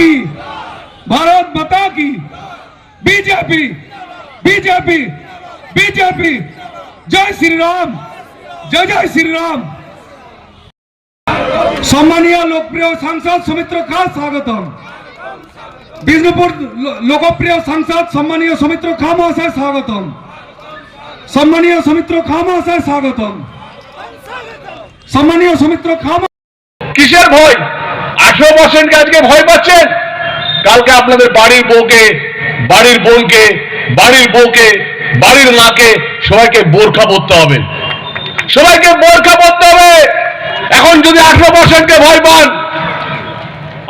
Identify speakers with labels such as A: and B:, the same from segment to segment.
A: की, भारत माता की। बीजेपी बीजेपी बीजेपी, जय श्री राम, जय जय श्री राम। सम्मानीय लोकप्रिय सांसद सौमित्र खा स्वागतम। बिष्णुपुर लोकप्रिय सांसद सम्मानीय सौमित्र खा महाशय स्वागतम। सम्मानीय सौमित्र खा महाशय स्वागतम। सम्मानीय सौमित्र खा।
B: কিসের ভয়? 18% আজকে ভয় পাচ্ছেন। কালকে আপনাদের বাড়ির বউকে, বাড়ির বোনকে, বাড়ির বউকে, বাড়ির মাকে সবাইকে বোরখা পরতে হবে, সবাইকে বোরখা পরতে হবে। এখন যদি 18%কে ভয় পান,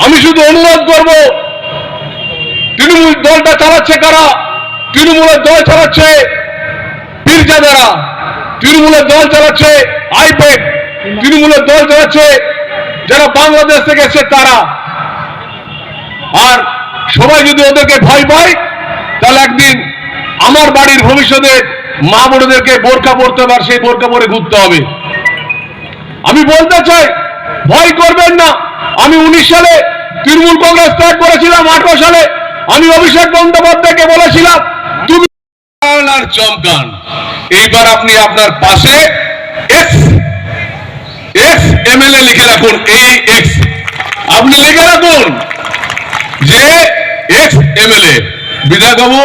B: আমি শুধু অনুরোধ করব, তৃণমূল দলটা চালাচ্ছে কারা? তৃণমূলের দল চালাচ্ছে পীরজাদারা, তৃণমূলের দল চালাচ্ছে আইপ্যাক, তৃণমূলের দল চালাচ্ছে যারা বাংলাদেশ থেকে এসেছে তারা। আর সবাই যদি ওদেরকে ভয় পায়, তাহলে একদিন আমার বাড়ির ভবিষ্যতে মা বোনদেরকে বোরখা পরতে হবে, আর সেই বোরখা পরে ঘুরতে হবে। আমি বলতে চাই, ভয় করবেন না। আমি 19 সালে তৃণমূল কংগ্রেস ত্যাগ করেছিলাম, 18 সালে আমি অভিষেক বন্দ্যোপাধ্যায়কে বলেছিলাম তুমি আর চমকান। এইবার আপনি আপনার পাশে এক্স এমএলএ লিখে রাখুন। এই এক্স আপনি লিখে রাখুন যে এক্স এমএলএ বিধায়ক বাবু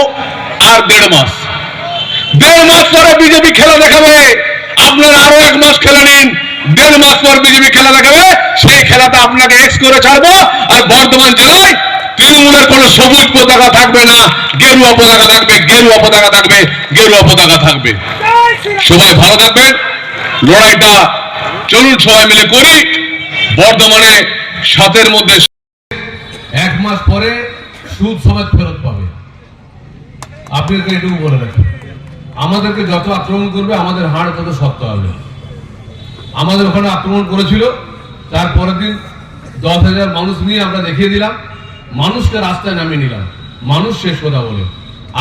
B: আর 1.5 মাস পরে বিজেপি খেলা দেখাবে। আপনারা আরো 1 মাস খেলে নিন, 1.5 মাস পর বিজেপি খেলা দেখাবে। সেই খেলাটা আপনাকে এক্স করে ছাড়বো। আর বর্ধমান জেলায় তৃণমূলের কোনো সবুজ পতাকা থাকবে না, গেরুয়া পতাকা থাকবে, গেরুয়া পতাকা থাকবে, গেরুয়া পতাকা থাকবে। সবাই ভালো থাকবেন। লড়াইটা চলুন সবাই মিলে করি। বর্ধমানে 7-এর মধ্যে
C: 1 মাস পরে সুদ সমেত ফেরত পাবে। আপনাদেরকে এটুকু বলে রাখি, আমাদেরকে যত আক্রমণ করবে আমাদের হাড় তত শক্ত হবে। আমাদের ওখানে আক্রমণ করেছিল, তার পরের দিন 10,000 মানুষ নিয়ে আমরা দেখিয়ে দিলাম, মানুষকে রাস্তায় নামিয়ে নিলাম। মানুষ শেষ কথা বলে।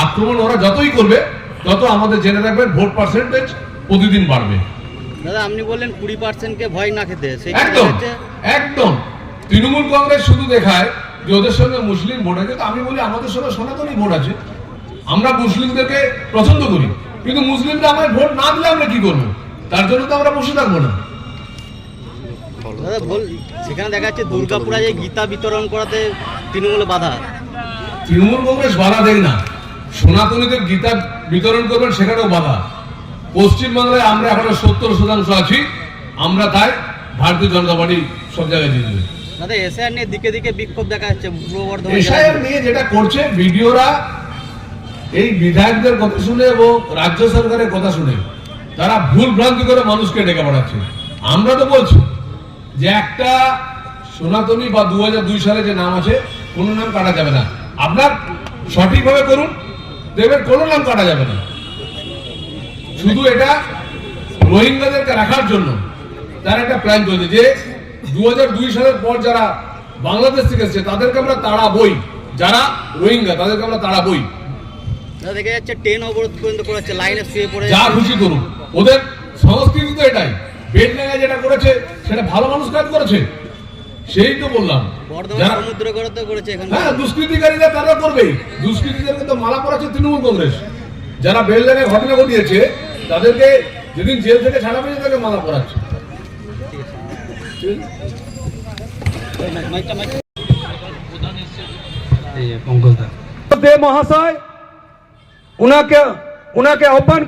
C: আক্রমণ ওরা যতই করবে তত আমাদের জেনে রাখবেন ভোট পার্সেন্টেজ প্রতিদিন বাড়বে।
D: দাদা আপনি বললেন 20%কে ভয় না খেতে,
C: একদম একদম। তৃণমূল কংগ্রেস শুধু দেখায় যে ওদের সঙ্গে মুসলিম ভোট আছে, আমি বলি আমাদের সঙ্গে সনাতনী ভোট আছে। আমরা মুসলিমদেরকে পছন্দ করি, কিন্তু মুসলিমরা আমাদের ভোট না দিলে আমরা কি করবো? তার জন্য তো আমরা বসে থাকবো না।
D: দাদা সেখানে দেখা যাচ্ছে দুর্গাপুরে যে গীতা বিতরণ করাতে তৃণমূলে বাধা।
C: তৃণমূল কংগ্রেস বাধা দেয় না, সনাতনীদের গীতা বিতরণ করবেন সেখানেও বাধা। পশ্চিমবাংলায় আমরা এখনো 70% আছি, আমরা তাই ভারতীয় জনতা পার্টি সব জায়গায় দিয়ে দেবে।
D: দাদা এসআইআর নিয়ে দিকে দিকে বিক্ষোভ দেখা যাচ্ছে পূর্ব বর্ধমান।
C: এসআইআর নিয়ে যেটা করছে ভিডিওরা, এই বিধায়কদের কথা শুনে এবং রাজ্য সরকারের কথা শুনে তারা ভুল ভ্রান্তি করে মানুষকে ডেকে পাঠাচ্ছে। আমরা তো বলছি যে একটা সনাতনী বা 2002 সালে যে নাম আছে কোনো নাম কাটা যাবে না। আপনার সঠিকভাবে করুন, দেখবেন কোনো নাম কাটা যাবে না। শুধু এটা রোহিঙ্গাদেরকে রাখার জন্য তার একটা প্ল্যান চলছে যে 2002 সালের পর যারা বাংলাদেশ থেকে এসেছে তাদেরকে আমরা তাড়াবই, যারা রোহিঙ্গা তাদেরকে আমরা তাড়াবই।
D: দেখা যাচ্ছে ট্রেন অবরোধ পর্যন্ত করেছে, লাইনে শুয়ে পড়ে।
C: যা খুশি করুন, ওদের সংস্কৃতি তো এটাই। বেদনাগায় যেটা করেছে সেটা ভালো মানুষ কাজ করেছে, সেই তো বললাম।
D: সমুদ্র করতে করেছে এখানে।
C: হ্যাঁ, দুষ্কৃতিকারীরা তারা করবেই। দুষ্কৃতীদেরকে তো মালা পরাচ্ছে তৃণমূল কংগ্রেস। যারা বেলডাঙ্গায় ঘটনা ঘটিয়েছে তাদেরকে যেদিন জেল থেকে ছাড়া পেয়েছে তাদেরকে মালা পরাচ্ছে।
A: মহাশয় উনাকে আহ্বান